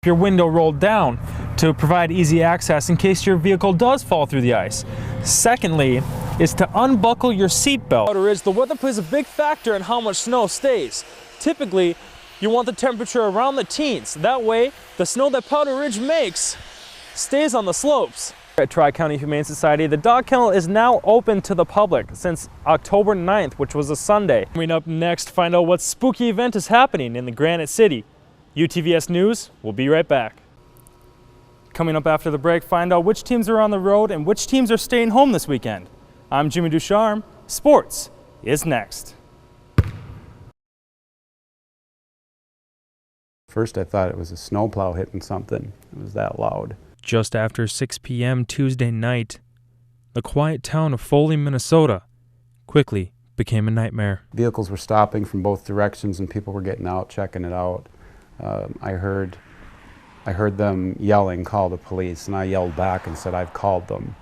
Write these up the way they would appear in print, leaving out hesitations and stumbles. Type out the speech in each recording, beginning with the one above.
Your window rolled down to provide easy access in case your vehicle does fall through the ice. Secondly, is to unbuckle your seatbelt. The weather plays a big factor in how much snow stays. Typically, you want the temperature around the teens. That way, the snow that Powder Ridge makes stays on the slopes. At Tri-County Humane Society, the dog kennel is now open to the public since October 9th, which was a Sunday. Coming up next, find out what spooky event is happening in the Granite City. UTVS News, we'll be right back. Coming up after the break, find out which teams are on the road and which teams are staying home this weekend. I'm Jimmy Dusharm. Sports is next. First I thought it was a snowplow hitting something. It was that loud. Just after 6 p.m. Tuesday night, the quiet town of Foley, Minnesota quickly became a nightmare. Vehicles were stopping from both directions and people were getting out, checking it out. I heard them yelling, "Call the police," and I yelled back and said, "I've called them."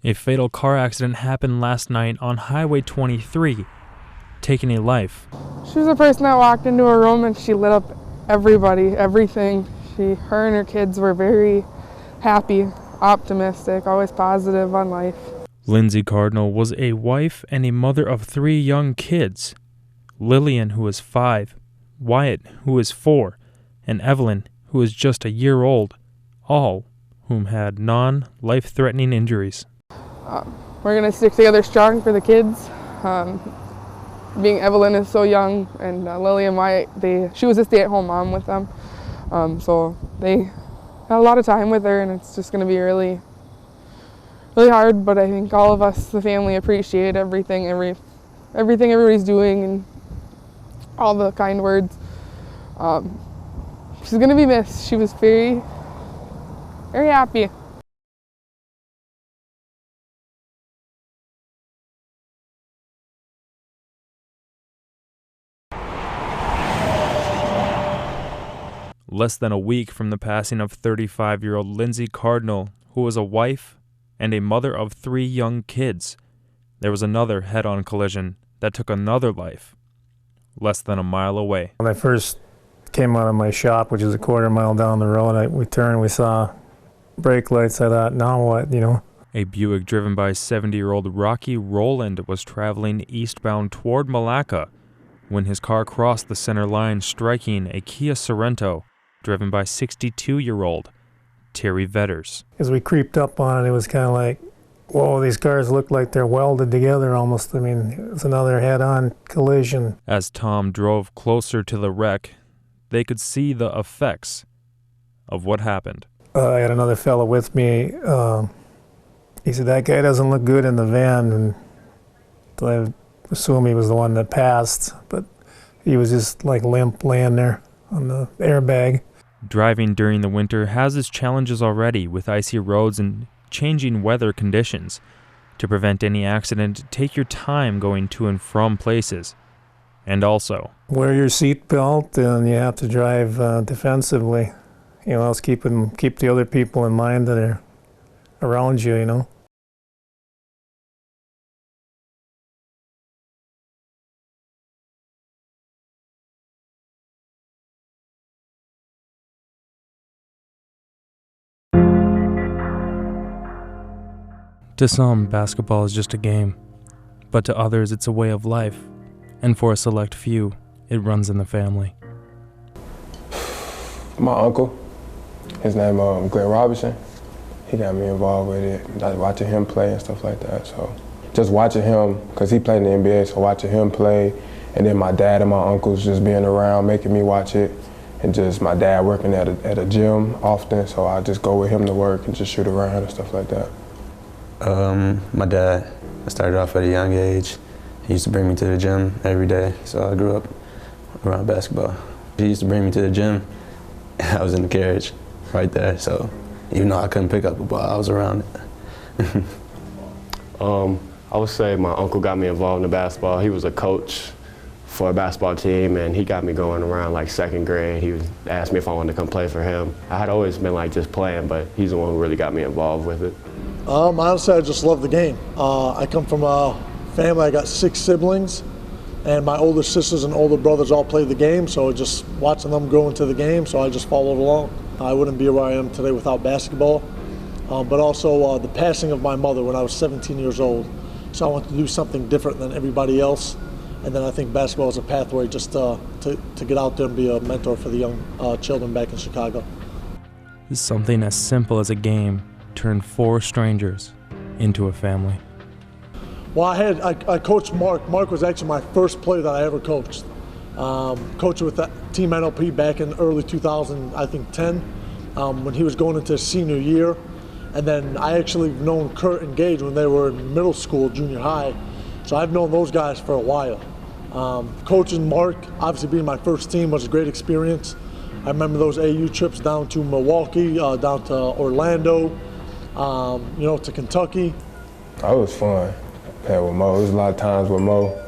A fatal car accident happened last night on Highway 23, taking a life. She was the person that walked into a room and she lit up everybody, everything. Her and her kids were very happy, optimistic, always positive on life. Lindsay Cardinal was a wife and a mother of 3 young kids. Lillian, who is 5, Wyatt, who is 4, and Evelyn, who is just a year old, all whom had non-life-threatening injuries. We're going to stick together strong for the kids. Being Evelyn is so young, and Lily and Wyatt, she was a stay-at-home mom with them. So they had a lot of time with her, and it's just going to be really, really hard, but I think all of us, the family, appreciate everything everybody's doing and all the kind words. She's going to be missed. She was very, very happy. Less than a week from the passing of 35-year-old Lindsay Cardinal, who was a wife and a mother of 3 young kids, there was another head-on collision that took another life, less than a mile away. When I first came out of my shop, which is a quarter mile down the road, we turned, we saw brake lights. I thought, now what, A Buick driven by 70-year-old Rocky Rowland was traveling eastbound toward Malacca when his car crossed the center line, striking a Kia Sorento driven by 62-year-old Terry Vetters. As we creeped up on it, it was kind of like, whoa, these cars look like they're welded together almost. I mean, it's another head-on collision. As Tom drove closer to the wreck, they could see the effects of what happened. I had another fellow with me. He said, that guy doesn't look good in the van, and so I assume he was the one that passed, but he was just like limp laying there on the airbag. Driving during the winter has its challenges already with icy roads and changing weather conditions. To prevent any accident, take your time going to and from places. And also, wear your seatbelt, and you have to drive defensively. Else keep the other people in mind that are around you, To some, basketball is just a game, but to others it's a way of life, and for a select few, it runs in the family. My uncle, his name Glenn Robinson, he got me involved with it, like watching him play and stuff like that. So just watching him, because he played in the NBA, so watching him play, and then my dad and my uncles just being around, making me watch it, and just my dad working at a gym often, so I just go with him to work and just shoot around and stuff like that. My dad, I started off at a young age. He used to bring me to the gym every day, so I grew up around basketball. He used to bring me to the gym, and I was in the carriage right there, so even though I couldn't pick up a ball, I was around it. I would say my uncle got me involved in basketball. He was a coach for a basketball team, and he got me going around like 2nd grade. He asked me if I wanted to come play for him. I had always been like just playing, but he's the one who really got me involved with it. Honestly, I just love the game. I come from a family, I got 6 siblings, and my older sisters and older brothers all play the game, so just watching them grow into the game, so I just followed along. I wouldn't be where I am today without basketball. But also the passing of my mother when I was 17 years old. So I wanted to do something different than everybody else. And then I think basketball is a pathway just to get out there and be a mentor for the young children back in Chicago. Something as simple as a game turned 4 strangers into a family. Well, I coached Mark. Mark was actually my first player that I ever coached. Coached with Team NLP back in early 2000, I think 10, when he was going into his senior year. And then I actually known Kurt and Gage when they were in middle school, junior high. So I've known those guys for a while. Coaching Mark, obviously being my first team, was a great experience. I remember those AU trips down to Milwaukee, down to Orlando, to Kentucky. Oh, it was fun playing with Mo. There was a lot of times where Mo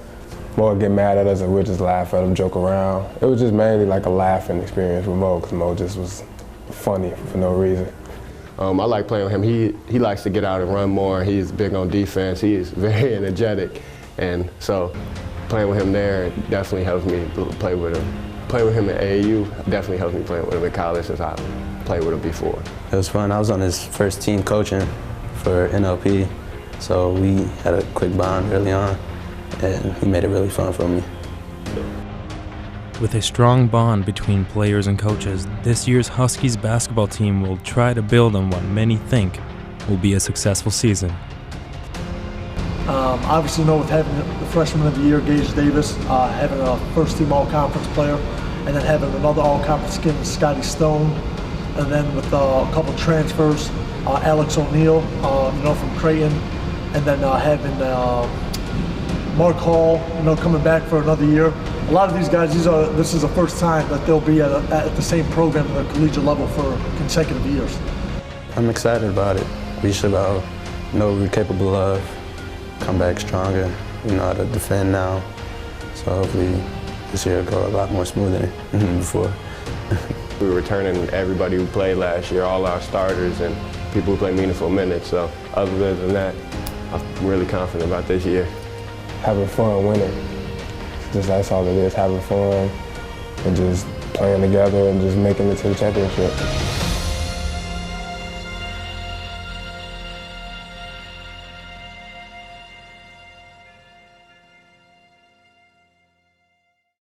would get mad at us and we'd just laugh at him, joke around. It was just mainly like a laughing experience with Mo because Mo just was funny for no reason. I like playing with him. He likes to get out and run more. He's big on defense. He is very energetic. And so playing with him there definitely helps me play with him. Playing with him at AAU definitely helps me play with him in college since I played with him before. It was fun. I was on his first team coaching for NLP, so we had a quick bond early on, and he made it really fun for me. With a strong bond between players and coaches, this year's Huskies basketball team will try to build on what many think will be a successful season. Obviously, with having the freshman of the year, Gage Davis, having a first-team all-conference player, and then having another all-conference kid, Scotty Stone, and then with a couple transfers, Alex O'Neal, from Creighton, and then having Mark Hall, coming back for another year. A lot of these guys, this is the first time that they'll be at the same program at the collegiate level for consecutive years. I'm excited about it. We should know what we're capable of, come back stronger. We know how to defend now, so hopefully this year will go a lot more smoother than before. We were returning everybody who played last year, all our starters and people who play meaningful minutes. So other than that, I'm really confident about this year. Having fun winning. That's all it is, having fun and just playing together and just making it to the championship.